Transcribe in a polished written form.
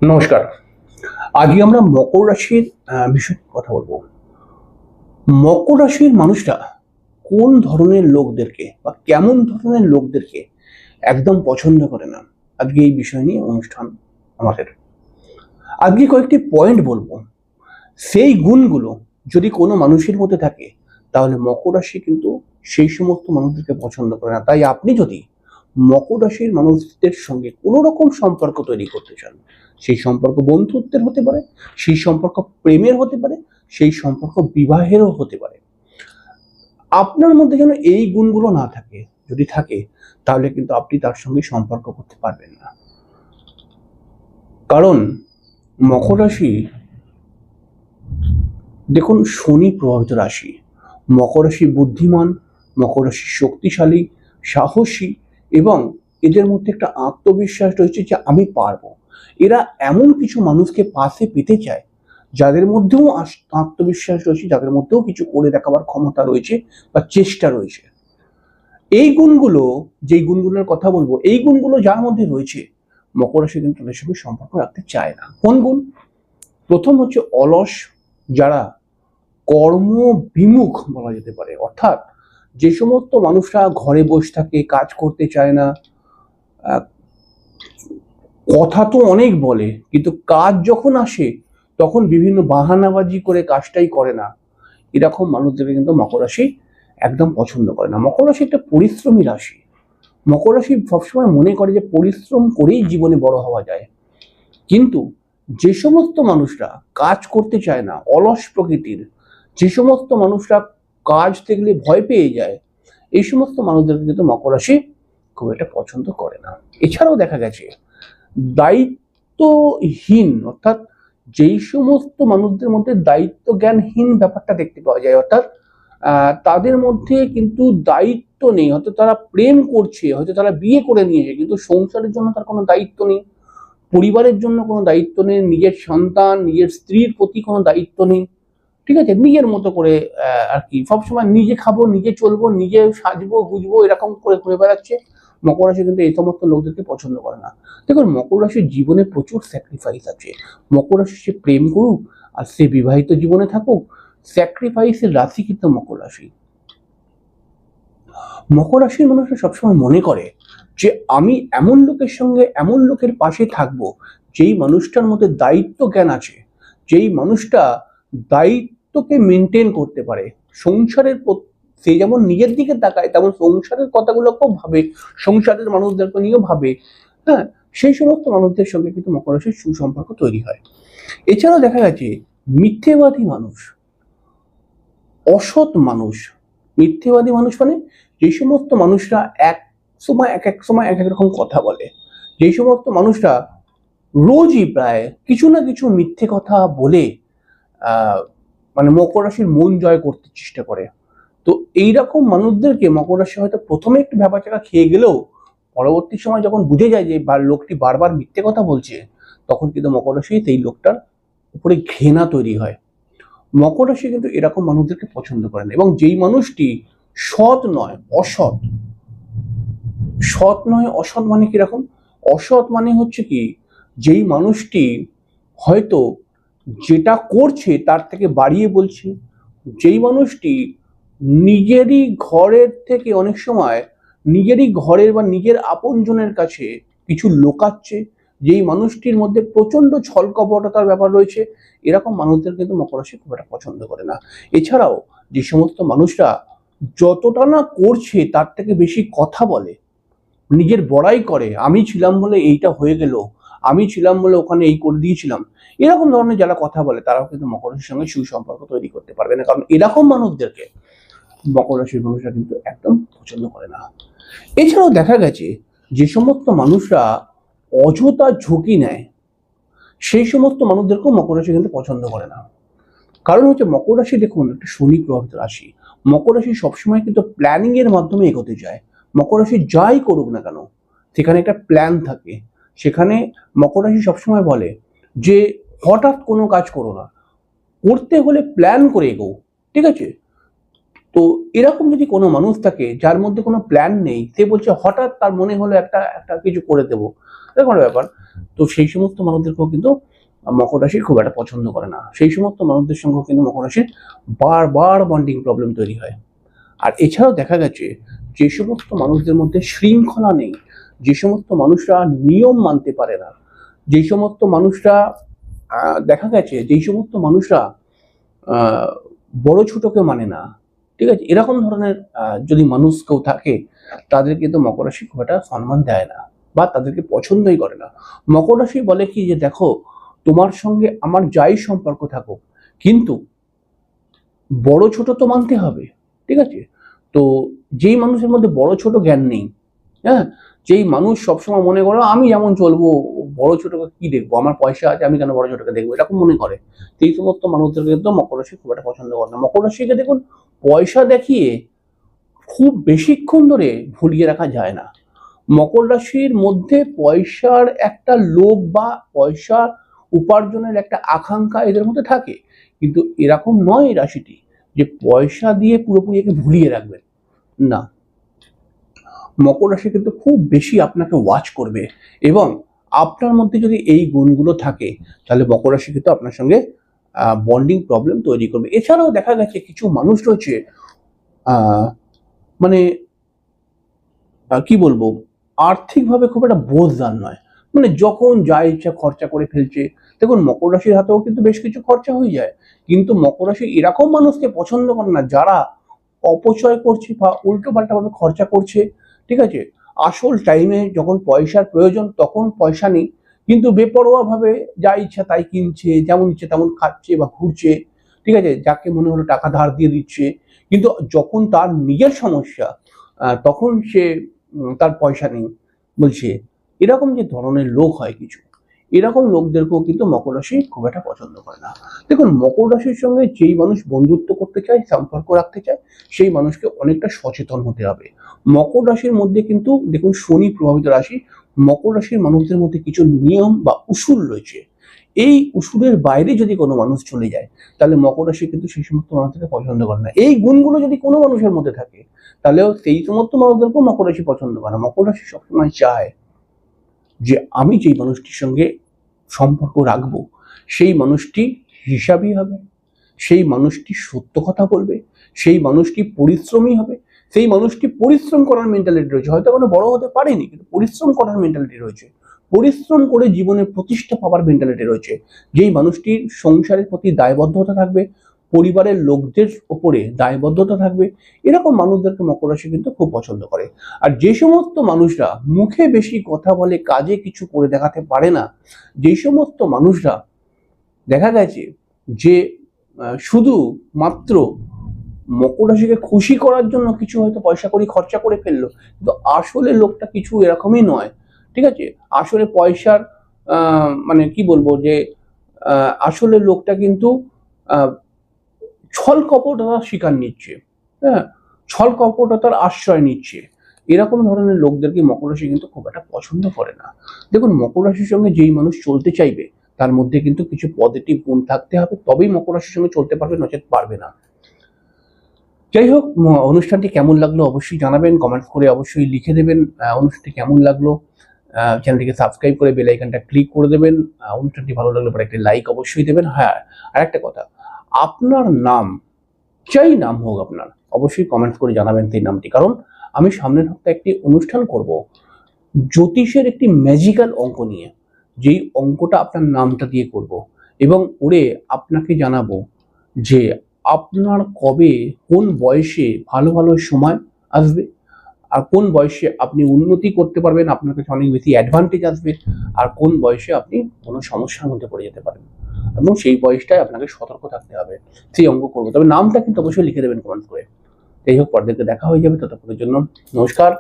নমস্কার। আজকে আমরা মকর রাশির বিষয়ে কথা বলবো। মকর রাশির মানুষরা কোন ধরনের লোকদেরকে বা কেমন ধরনের লোকদেরকে একদম পছন্দ করে না, আজকে এই বিষয় নিয়ে অনুষ্ঠান আমাদের। আজকে কয়েকটি পয়েন্ট বলবো। সেই গুণগুলো যদি কোনো মানুষের মধ্যে থাকে, তাহলে মকর রাশি কিন্তু সেই সমস্ত মানুষদেরকে পছন্দ করে না। তাই আপনি যদি মকর রাশির মানুষদের সঙ্গে কোনো রকম সম্পর্ক তৈরি করতে চান, সেই সম্পর্ক বন্ধুত্বের হতে পারে, সেই সম্পর্ক প্রেমের হতে পারে, সেই সম্পর্ক বিবাহেরও হতে পারে, আপনার মধ্যে যেন এই গুণগুলো না থাকে। যদি থাকে, তাহলে কিন্তু আপনি তার সঙ্গে সম্পর্ক করতে পারবেন না। কারণ মকর রাশি, দেখুন, শনি প্রভাবিত রাশি। মকর রাশি বুদ্ধিমান, মকর রাশি শক্তিশালী, সাহসী, এবং এদের মধ্যে একটা আত্মবিশ্বাস রয়েছে যে আমি পারবো। এরা এমন কিছু মানুষকে পাশে পেতে চায় যাদের মধ্যেও আত্মবিশ্বাস রয়েছে, যাদের মধ্যেও কিছু করে দেখাবার ক্ষমতা রয়েছে বা চেষ্টা রয়েছে। এই গুণগুলো, যেই গুণগুলোর কথা বলবো, এই গুণগুলো যার মধ্যে রয়েছে, মকর রাশি কিন্তু তাদের সঙ্গে সম্পর্ক রাখতে চায় না। কোন গুণ? প্রথম হচ্ছে অলস, যারা কর্ম বিমুখ বলা যেতে পারে। অর্থাৎ যে সমস্ত মানুষরা ঘরে বসে থাকে, কাজ করতে চায় না, কথা তো অনেক বলে, কিন্তু কাজ যখন আসে তখন বিভিন্ন বাহানাবাজি করে কাজটাই করে না, এরকম মানুষদেরকে কিন্তু মকর রাশি একদম পছন্দ করে না। মকর রাশি একটা পরিশ্রমী রাশি। মকর রাশি সবসময় মনে করে যে পরিশ্রম করেই জীবনে বড় হওয়া যায়। কিন্তু যে সমস্ত মানুষরা কাজ করতে চায় না, অলস প্রকৃতির, যে সমস্ত মানুষরা কাজ দেখলে ভয় পেয়ে যায়, এই সমস্ত মানুষদেরকে কিন্তু মকর রাশি খুব একটা পছন্দ করে না। এছাড়াও দেখা গেছে দায়িত্বহীন, অর্থাৎ যেই সমস্ত মানুষদের মধ্যে দায়িত্ব জ্ঞানহীন ব্যাপারটা দেখতে পাওয়া যায়, অর্থাৎ তাদের মধ্যে কিন্তু দায়িত্ব নেই। হয়তো তারা প্রেম করছে, হয়তো তারা বিয়ে করে নিয়েছে, কিন্তু সংসারের জন্য তার কোনো দায়িত্ব নেই, পরিবারের জন্য কোনো দায়িত্ব নেই, নিজের সন্তান, নিজের স্ত্রীর প্রতি কোনো দায়িত্ব নেই। ঠিক আছে, নিজের মতো করে আর কি সবসময় নিজে খাবো, নিজে চলবো, নিজে সাজবো গুজবো, এরকম করে ঘুরে বেড়াচ্ছে। মকর রাশি কিন্তু এই সমস্ত লোকদেরকে পছন্দ করে না। দেখুন, মকর রাশির জীবনে প্রচুর স্যাক্রিফাইস আছে। মকর রাশি সে প্রেম করুক আর সে বিবাহিত জীবনে থাকুক, স্যাক্রিফাইসের রাশি কিন্তু মকর রাশি। মকর রাশির মানুষরা সবসময় মনে করে যে আমি এমন লোকের সঙ্গে, এমন লোকের পাশে থাকবো যেই মানুষটার মধ্যে দায়িত্ব জ্ঞান আছে, যেই মানুষটা দায়িত্বকে মেনটেন করতে পারে। সংসারের সে যেমন নিজের দিকে তাকায়, তেমন সংসারের কথাগুলোকেও ভাবে, সংসারের মানুষদেরকে নিয়েও ভাবে। হ্যাঁ, সেই সমস্ত মানুষদের সঙ্গে কিন্তু মকর রাশির সুসম্পর্ক তৈরি হয়। এছাড়াও দেখা গেছে মিথ্যেবাদী মানুষ, অসৎ মানুষ। মিথ্যেবাদী মানুষ মানে যে সমস্ত মানুষরা এক সময় এক এক সময় এক এক রকম কথা বলে, যে সমস্ত মানুষরা রোজই প্রায় কিছু না কিছু মিথ্যে কথা বলে মানে মকর রাশির মন জয় করতে চেষ্টা করে। তো এইরকম মানুষদেরকে মকর রাশি হয়তো প্রথমে একটু ভ্যাবাচাকা খেয়ে গেলেও পরবর্তী সময় যখন বুঝে যায় যে লোকটি বারবার মিথ্যে কথা বলছে, তখন কিন্তু মকর রাশি সেই লোকটার উপরে ঘৃণা তৈরি হয়। মকর রাশি কিন্তু এরকম মানুষদেরকে পছন্দ করে না। এবং যেই মানুষটি সৎ নয়, অসৎ, সৎ নয় অসৎ মানে কিরকম? অসৎ মানে হচ্ছে কি, যেই মানুষটি হয়তো যেটা করছে তার থেকে বাড়িয়ে বলছে, যেই মানুষটি নিজেরই ঘরের থেকে অনেক সময় নিজেরই ঘরের বা নিজের আপনজনের কাছে কিছু লোকাচ্ছে, যেই মানুষটির মধ্যে প্রচন্ড ছল কপটতার ব্যাপার রয়েছে, এরকম মানুষদের কিন্তু মকর রাশি খুব একটা পছন্দ করে না। এছাড়াও যে সমস্ত মানুষরা যতটা না করছে তার থেকে বেশি কথা বলে, নিজের বড়াই করে, আমি ছিলাম বলে এইটা হয়ে গেল, আমি ছিলাম বলে ওখানে এই করে দিয়েছিলাম, এরকম ধরনের যারা কথা বলে তারাও কিন্তু মকর রাশির সঙ্গে সুসম্পর্ক তৈরি করতে পারবে না। কারণ এরকম মানুষদেরকে মকর রাশির মানুষরা কিন্তু একদম পছন্দ করে না। এছাড়াও দেখা গেছে যে সমস্ত মানুষরা অযথা ঝুঁকি নেয়, সেই সমস্ত মানুষদেরকেও মকর রাশি কিন্তু পছন্দ করে না। কারণ হচ্ছে মকর রাশি, দেখুন, একটা শনি প্রভাবিত রাশি। মকর রাশি সবসময় কিন্তু প্ল্যানিং এর মাধ্যমে এগোতে চায়। মকর রাশি যাই করুক না কেন, সেখানে একটা প্ল্যান থাকে। সেখানে মকর রাশি সবসময় বলে যে হঠাৎ কোনো কাজ করো না, করতে হলে প্ল্যান করে এগো। ঠিক আছে, তো এরকম যদি কোনো মানুষ থাকে যার মধ্যে কোনো প্ল্যান নেই, সে বলছে হঠাৎ তার মনে হলো একটা একটা কিছু করে দেবো, এরকম একটা ব্যাপার। তো সেই সমস্ত মানুষদেরকেও কিন্তু মকর রাশি খুব একটা পছন্দ করে না। সেই সমস্ত মানুষদের সঙ্গেও কিন্তু মকর রাশির বারবার বন্ডিং প্রবলেম তৈরি হয়। আর এছাড়াও দেখা গেছে যে সমস্ত মানুষদের মধ্যে শৃঙ্খলা নেই, যে সমস্ত মানুষরা নিয়ম মানতে পারে না, যে সমস্ত মানুষরা দেখা গেছে যেই সমস্ত মানুষরা বড় ছোটকে মানে না, ঠিক আছে, এরকম ধরনের যদি মানুষ কেউ থাকে তাদের কিন্তু মকর রাশি খুব একটা সম্মান দেয় না বা তাদেরকে পছন্দই করে না। মকর রাশি বলে কি যে দেখো, তোমার সঙ্গে আমার যাই সম্পর্ক থাকুক, কিন্তু বড় ছোট তো মানতে হবে, ঠিক আছে। তো যেই মানুষের মধ্যে বড় ছোট জ্ঞান নেই, হ্যাঁ, যেই মানুষ সবসময় মনে করে আমি যেমন চলবো, বড় ছোটকে কি দেখবো, আমার পয়সা আছে আমি কেন বড় ছোটকে দেখবো, এরকম মনে করে, এই সমস্ত মানুষদেরকে কিন্তু মকর রাশি খুব একটা পছন্দ করে না। মকর রাশিকে দেখুন, পয়সা দেখিয়ে খুব বেশিক্ষণ ধরে ভুলিয়ে রাখা যায় না। মকর রাশির মধ্যে পয়সার একটা লোভ বা পয়সা উপার্জনের একটা আকাঙ্ক্ষা এদের মধ্যে থাকে, কিন্তু এরকম নয় এই রাশিটি যে পয়সা দিয়ে পুরোপুরি একে ভুলিয়ে রাখবেন, না। মকর রাশি কিন্তু খুব বেশি আপনাকে ওয়াচ করবে, এবং আপনার মধ্যে যদি এই গুণগুলো থাকে তাহলে মকর রাশি কিন্তু আপনার সঙ্গে বন্ডিং প্রবলেম তৈরি করবে। এছাড়াও দেখা গেছে কিছু মানুষ রয়েছে মানে কি বলবো, আর্থিকভাবে খুব একটা বোঝদার নয়, মানে যখন যা ইচ্ছা খরচা করে ফেলছে। দেখুন, মকর রাশির হাতেও কিন্তু বেশ কিছু খরচা হয়ে যায়, কিন্তু মকর রাশি এরকম মানুষকে পছন্দ করে না যারা অপচয় করছে বা উল্টো পাল্টা ভাবে খরচা করছে, ঠিক আছে। আসল টাইমে যখন পয়সার প্রয়োজন তখন পয়সা নেই, কিন্তু বেপরোয়া ভাবে যা ইচ্ছা তাই কিনছে, যেমন ইচ্ছে তেমন খাচ্ছে বা ঘুরছে, ঠিক আছে, যাকে মনে হলো টাকা ধার দিয়ে দিচ্ছে, কিন্তু যখন তার নিজের সমস্যা তখন সে তার পয়সা নেই বলছে। এরকম যে ধরনের লোক হয় কিছু, এরকম লোকদেরকেও কিন্তু মকর রাশি খুব একটা পছন্দ করে না। দেখুন, মকর রাশির সঙ্গে যেই মানুষ বন্ধুত্ব করতে চায়, সম্পর্ক রাখতে চায়, সেই মানুষকে অনেকটা সচেতন হতে হবে। মকর রাশির মধ্যে কিন্তু দেখুন, শনি প্রভাবিত রাশি, মকর রাশির মানুষদের মধ্যে কিছু নিয়ম বা উসুল রয়েছে। এই উসুলের বাইরে যদি কোনো মানুষ চলে যায় তাহলে মকর রাশি কিন্তু সেই সমস্ত মানুষকে পছন্দ করে না। এই গুণগুলো যদি কোনো মানুষের মধ্যে থাকে তাহলেও সেই সমস্ত মানুষদেরকেও মকর রাশি পছন্দ করে না। মকর রাশি সবসময় চায় যে আমি যেই মানুষটির সঙ্গে সম্পর্ক রাখবো সেই মানুষটি হিসাবী হবে, সেই মানুষটি সত্য কথা বলবে, সেই মানুষটি পরিশ্রমী হবে, সেই মানুষটি পরিশ্রম করার মেন্টালিটি রয়েছে, হয়তো কোনো বড় হতে পারেনি কিন্তু পরিশ্রম করার মেন্টালিটি রয়েছে, পরিশ্রম করে জীবনে প্রতিষ্ঠা পাওয়ার মেন্টালিটি রয়েছে, যেই মানুষটির সংসারের প্রতি দায়বদ্ধতা থাকবে, পরিবারের লোকদের ওপরে দায়বদ্ধতা থাকবে, এরকম মানুষদেরকে মকর রাশি কিন্তু খুব পছন্দ করে। আর যে সমস্ত মানুষরা মুখে বেশি কথা বলে কাজে কিছু করে দেখাতে পারে না, যে সমস্ত মানুষরা দেখা গেছে যে শুধু মাত্র মকর রাশিকে খুশি করার জন্য কিছু হয়তো পয়সা করি খরচা করে ফেললো, কিন্তু আসলে লোকটা কিছু এরকমই নয়, ঠিক আছে। আসলে পয়সার মানে কি বলবো যে আসলে লোকটা কিন্তু ছল কপটতার শিকার নিচ্ছে, হ্যাঁ, ছল কপটতার আশ্রয় নিচ্ছে। এরকম ধরনের লোকদেরকে মকর রাশি কিন্তু খুব একটা পছন্দ করে না। দেখুন, মকর রাশির সঙ্গে যেই মানুষ চলতে চাইবে তার মধ্যে কিন্তু কিছু পজিটিভ গুণ থাকতে হবে, তবেই মকর রাশির সঙ্গে চলতে পারবে, নচেত পারবে না। যাই হোক, অনুষ্ঠানটি কেমন লাগলো অবশ্যই জানাবেন, কমেন্টস করে অবশ্যই লিখে দেবেন অনুষ্ঠানটি কেমন লাগলো। চ্যানেলটিকে সাবস্ক্রাইব করে বেল আইকনটা ক্লিক করে দেবেন। অনুষ্ঠানটি ভালো লাগলে পরে একটি লাইক অবশ্যই দেবেন। হ্যাঁ, আর একটা কথা, আপনার নাম, যাই নাম হোক আপনার, অবশ্যই কমেন্টস করে জানাবেন সেই নামটি, কারণ আমি সামনের সপ্তাহে একটি অনুষ্ঠান করব জ্যোতিষের একটি ম্যাজিক্যাল অঙ্ক নিয়ে, যেই অঙ্কটা আপনার নামটা দিয়ে করব, এবং ওরে আপনাকে জানাবো যে আপনার কবে কোন বয়সে ভালো ভালো সময় আসবে, আর কোন বয়সে আপনি উন্নতি করতে পারবেন, আপনার কাছে অনেক বেশি অ্যাডভান্টেজ আসবে, আর কোন বয়সে আপনি কোনো সমস্যার মধ্যে পড়ে যেতে পারেন, এবং সেই বয়সটায় আপনাকে সতর্ক থাকতে হবে। সেই অঙ্ক করবো, তবে নামটা কিন্তু অবশ্যই লিখে দেবেন কমেন্ট করে। যাই হোক, পর্দাতে দেখা হয়ে যাবে, ততক্ষণের জন্য নমস্কার।